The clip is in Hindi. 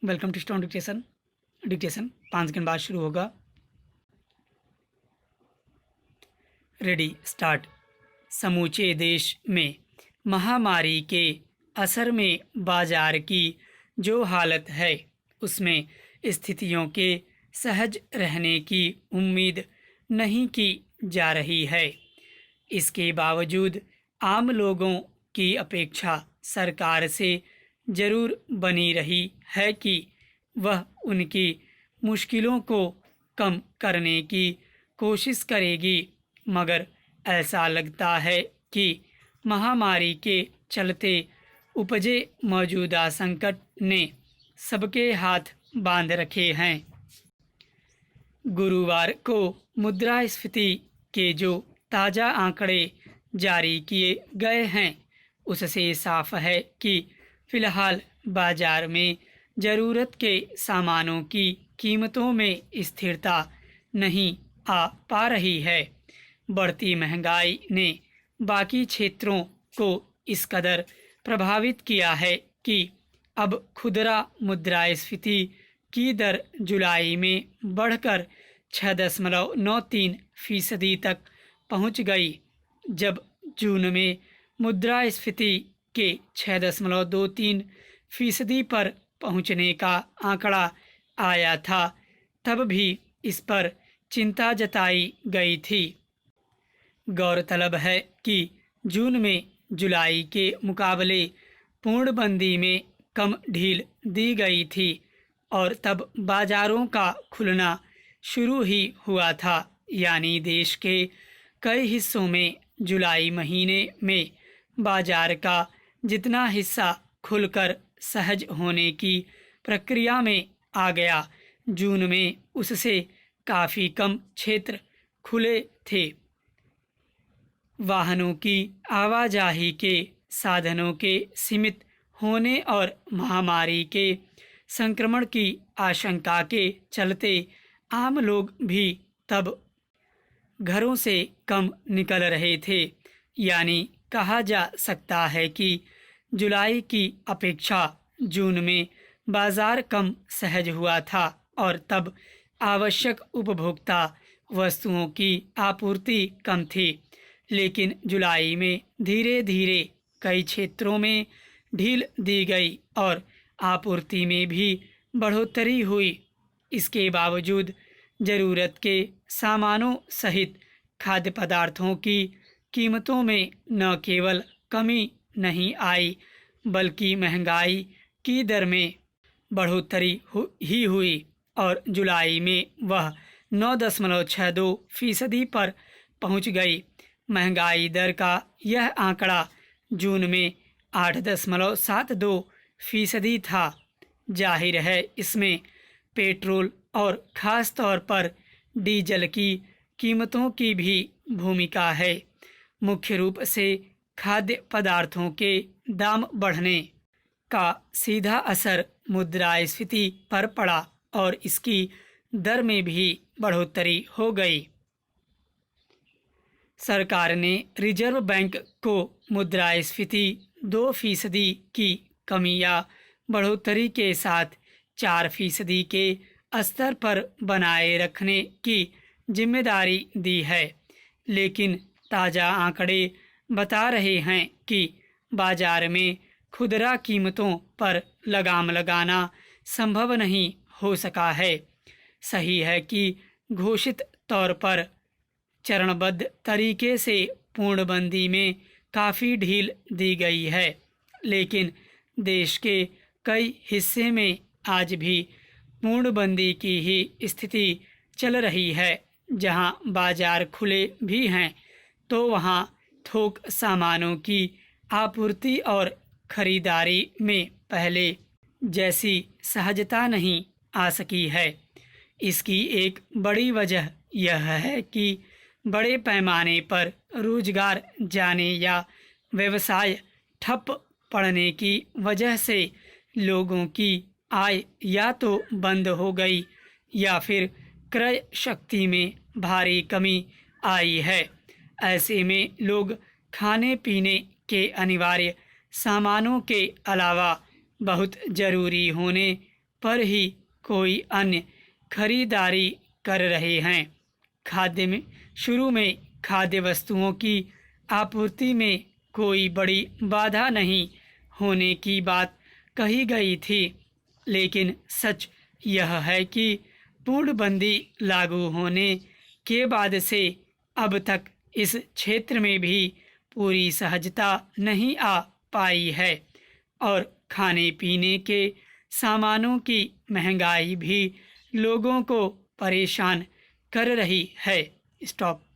Welcome to stone dictation. Dictation 5 second बाद शुरू होगा। Ready start. समूचे देश में महामारी के असर में बाजार की जो हालत है उसमें स्थितियों के सहज रहने की उम्मीद नहीं की जा रही है। इसके बावजूद आम लोगों की अपेक्षा सरकार से जरूर बनी रही है कि वह उनकी मुश्किलों को कम करने की कोशिश करेगी, मगर ऐसा लगता है कि महामारी के चलते उपजे मौजूदा संकट ने सबके हाथ बांध रखे हैं। गुरुवार को मुद्रास्फीति के जो ताज़ा आंकड़े जारी किए गए हैं उससे साफ है कि फ़िलहाल बाजार में ज़रूरत के सामानों की कीमतों में स्थिरता नहीं आ पा रही है। बढ़ती महंगाई ने बाकी क्षेत्रों को इस कदर प्रभावित किया है कि अब खुदरा मुद्रास्फीति की दर जुलाई में बढ़कर 6.93% तक पहुंच गई, जब जून में मुद्रास्फीति के 6.23% पर पहुंचने का आंकड़ा आया था। तब भी इस पर चिंता जताई गई थी। गौरतलब है कि जून में जुलाई के मुकाबले पूर्णबंदी में कम ढील दी गई थी और तब बाजारों का खुलना शुरू ही हुआ था, यानी देश के कई हिस्सों में जुलाई महीने में बाजार का जितना हिस्सा खुलकर सहज होने की प्रक्रिया में आ गया, जून में उससे काफ़ी कम क्षेत्र खुले थे। वाहनों की आवाजाही के साधनों के सीमित होने और महामारी के संक्रमण की आशंका के चलते आम लोग भी तब घरों से कम निकल रहे थे, यानी कहा जा सकता है कि जुलाई की अपेक्षा जून में बाजार कम सहज हुआ था और तब आवश्यक उपभोक्ता वस्तुओं की आपूर्ति कम थी। लेकिन जुलाई में धीरे धीरे कई क्षेत्रों में ढील दी गई और आपूर्ति में भी बढ़ोतरी हुई। इसके बावजूद ज़रूरत के सामानों सहित खाद्य पदार्थों की कीमतों में न केवल कमी नहीं आई, बल्कि महंगाई की दर में बढ़ोतरी ही हुई और जुलाई में वह 9.62% पर पहुंच गई। महंगाई दर का यह आंकड़ा जून में 8.72% था। जाहिर है इसमें पेट्रोल और ख़ास तौर पर डीजल की कीमतों की भी भूमिका है। मुख्य रूप से खाद्य पदार्थों के दाम बढ़ने का सीधा असर मुद्रास्फीति पर पड़ा और इसकी दर में भी बढ़ोतरी हो गई। सरकार ने रिजर्व बैंक को मुद्रास्फीति 2% की कमी या बढ़ोतरी के साथ 4% के स्तर पर बनाए रखने की जिम्मेदारी दी है, लेकिन ताज़ा आंकड़े बता रहे हैं कि बाजार में खुदरा कीमतों पर लगाम लगाना संभव नहीं हो सका है। सही है कि घोषित तौर पर चरणबद्ध तरीके से पूर्णबंदी में काफ़ी ढील दी गई है, लेकिन देश के कई हिस्से में आज भी पूर्णबंदी की ही स्थिति चल रही है। जहां बाजार खुले भी हैं तो वहां थोक सामानों की आपूर्ति और खरीदारी में पहले जैसी सहजता नहीं आ सकी है। इसकी एक बड़ी वजह यह है कि बड़े पैमाने पर रोजगार जाने या व्यवसाय ठप पड़ने की वजह से लोगों की आय या तो बंद हो गई या फिर क्रय शक्ति में भारी कमी आई है। ऐसे में लोग खाने पीने के अनिवार्य सामानों के अलावा बहुत ज़रूरी होने पर ही कोई अन्य खरीदारी कर रहे हैं। शुरू में खाद्य वस्तुओं की आपूर्ति में कोई बड़ी बाधा नहीं होने की बात कही गई थी, लेकिन सच यह है कि पूर्णबंदी लागू होने के बाद से अब तक इस क्षेत्र में भी पूरी सहजता नहीं आ पाई है और खाने पीने के सामानों की महंगाई भी लोगों को परेशान कर रही है। स्टॉप।